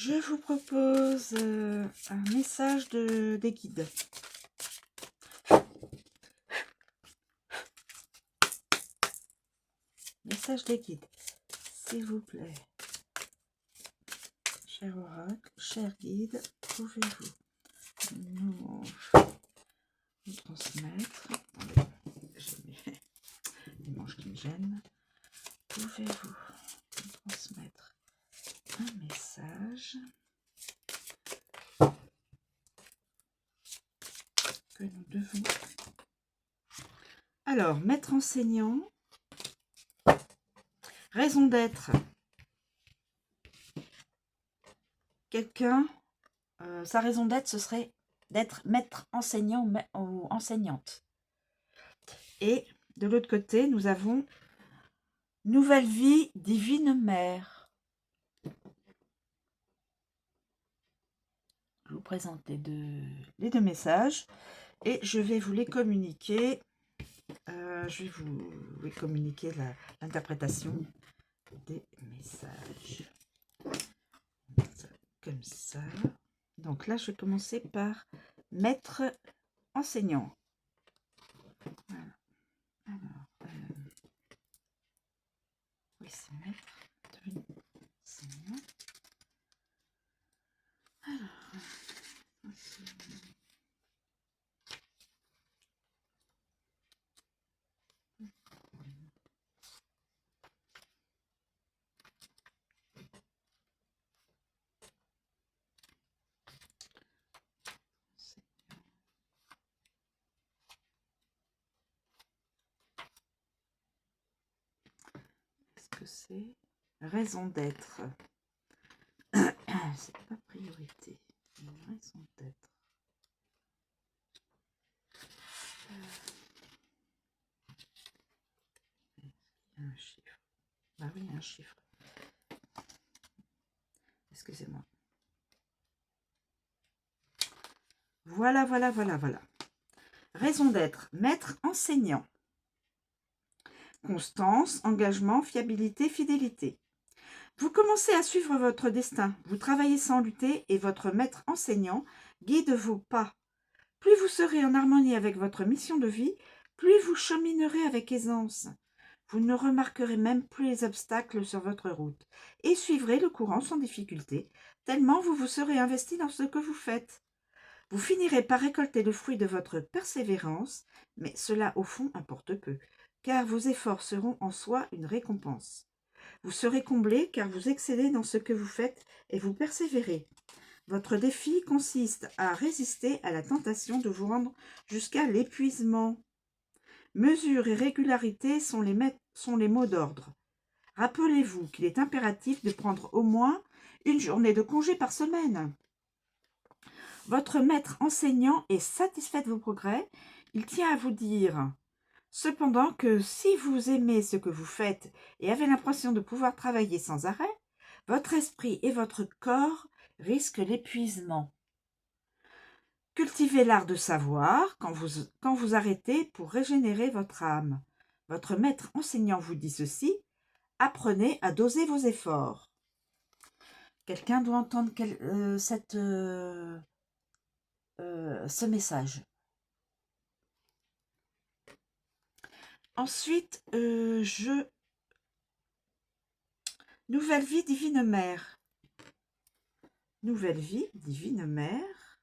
Je vous propose un message des guides. Message des guides. S'il vous plaît. Cher oracle, cher guide, pouvez-vous nous transmettre... J'ai les manches qui me gênent. Pouvez-vous nous transmettre un message que nous devons... Alors, maître enseignant, raison d'être. Quelqu'un, sa raison d'être, ce serait d'être maître enseignant ou enseignante. Et de l'autre côté, nous avons nouvelle vie, divine mère. Je vous présente les deux messages et je vais vous les communiquer. Je vais vous communiquer l'interprétation des messages. Comme ça. Donc là, je vais commencer par maître enseignant. Voilà. Alors, oui, c'est maître enseignant. Alors, qu'est-ce que c'est? Raison d'être. C'est pas priorité. Raison d'être. Il y a un chiffre. Ah oui, il y a un chiffre. Excusez-moi. Voilà. Raison d'être, maître enseignant. Constance, engagement, fiabilité, fidélité. Vous commencez à suivre votre destin. Vous travaillez sans lutter et votre maître enseignant guide vos pas. Plus vous serez en harmonie avec votre mission de vie, plus vous cheminerez avec aisance. Vous ne remarquerez même plus les obstacles sur votre route et suivrez le courant sans difficulté, tellement vous vous serez investi dans ce que vous faites. Vous finirez par récolter le fruit de votre persévérance, mais cela au fond importe peu, car vos efforts seront en soi une récompense. Vous serez comblé car vous excellez dans ce que vous faites et vous persévérez. Votre défi consiste à résister à la tentation de vous rendre jusqu'à l'épuisement. Mesure et régularité sont les mots d'ordre. Rappelez-vous qu'il est impératif de prendre au moins une journée de congé par semaine. Votre maître enseignant est satisfait de vos progrès. Il tient à vous dire cependant que si vous aimez ce que vous faites et avez l'impression de pouvoir travailler sans arrêt, votre esprit et votre corps risquent l'épuisement. Cultivez l'art de savoir quand vous arrêtez pour régénérer votre âme. Votre maître enseignant vous dit ceci, apprenez à doser vos efforts. Quelqu'un doit entendre ce message. Ensuite, nouvelle vie, divine mère. Nouvelle vie, divine mère.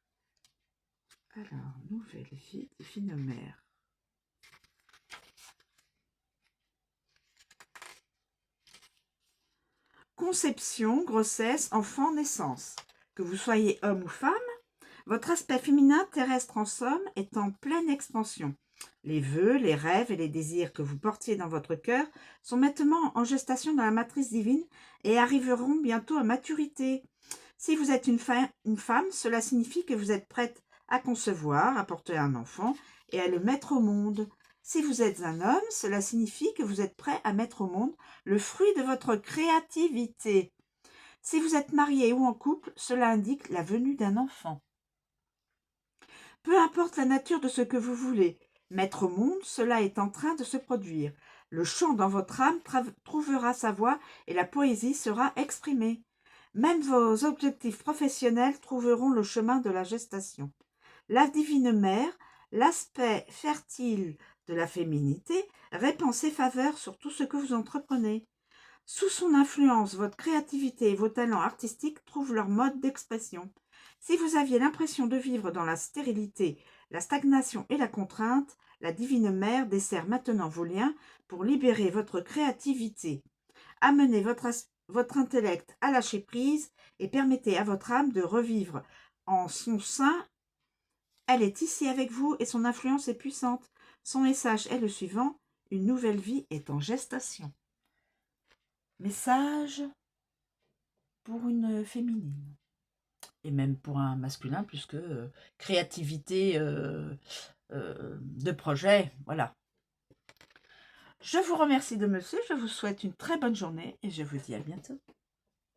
Alors, nouvelle vie, divine mère. Conception, grossesse, enfant, naissance. Que vous soyez homme ou femme, votre aspect féminin terrestre en somme est en pleine expansion. Les vœux, les rêves et les désirs que vous portiez dans votre cœur sont maintenant en gestation dans la matrice divine et arriveront bientôt à maturité. Si vous êtes une femme, cela signifie que vous êtes prête à concevoir, à porter un enfant et à le mettre au monde. Si vous êtes un homme, cela signifie que vous êtes prêt à mettre au monde le fruit de votre créativité. Si vous êtes marié ou en couple, cela indique la venue d'un enfant. Peu importe la nature de ce que vous voulez mettre au monde, cela est en train de se produire. Le chant dans votre âme trouvera sa voix et la poésie sera exprimée. Même vos objectifs professionnels trouveront le chemin de la gestation. La divine mère, l'aspect fertile de la féminité, répand ses faveurs sur tout ce que vous entreprenez. Sous son influence, votre créativité et vos talents artistiques trouvent leur mode d'expression. Si vous aviez l'impression de vivre dans la stérilité, la stagnation et la contrainte, la divine mère dessert maintenant vos liens pour libérer votre créativité. Amenez votre intellect à lâcher prise et permettez à votre âme de revivre en son sein. Elle est ici avec vous et son influence est puissante. Son message est le suivant: une nouvelle vie est en gestation. Message pour une féminine. Et même pour un masculin, puisque créativité de projet, voilà. Je vous remercie de me suivre, je vous souhaite une très bonne journée et je vous dis à bientôt.